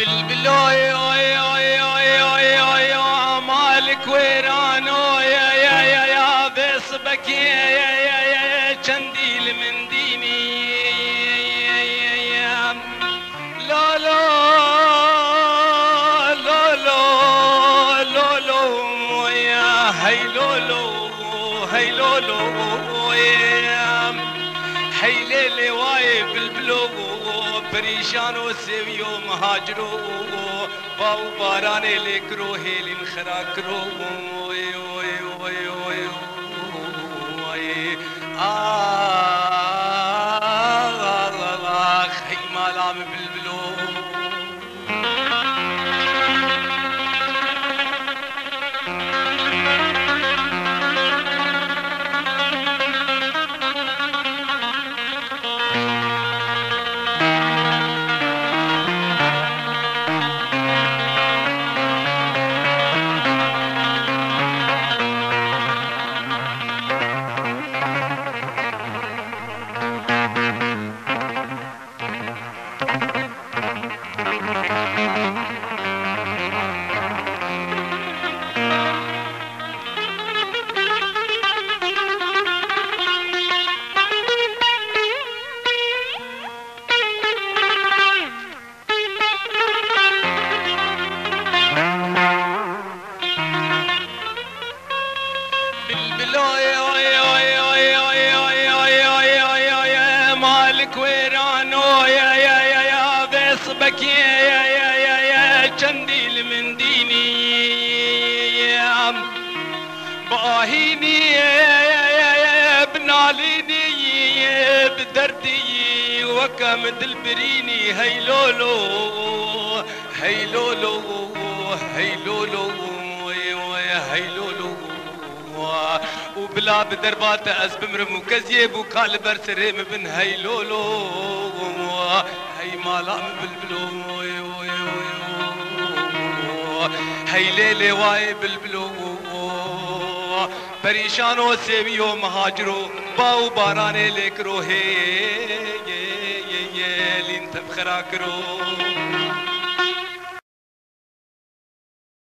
بلبلوي مالك ويرانو يا بصبك يا چنديل من ديني لا لا لا لا لا لا يا هي لولو هي لولو يا هي ليلي واي بلبلو پریشان و سویو مهاجرو باو بارانه لیکرو هیلین خرا کرو اوی اوی اوی اوی اوی آه خیمال عم بلبلو مالك ويرانو يا بصبك يا چنديل من ديني باهيني بناليني بدردي وكم دلبريني هي لولو هي لولو هي لولو هي لولو وبلا بدربات أزبمر مكزيب وكال برسرم بن هي لولو هي مالا بلبلو هي ليلي واي بلبلو پریشان و سیویو مهاجرو باو بارانے لیکرو ہے یہ لین تب خرا کرو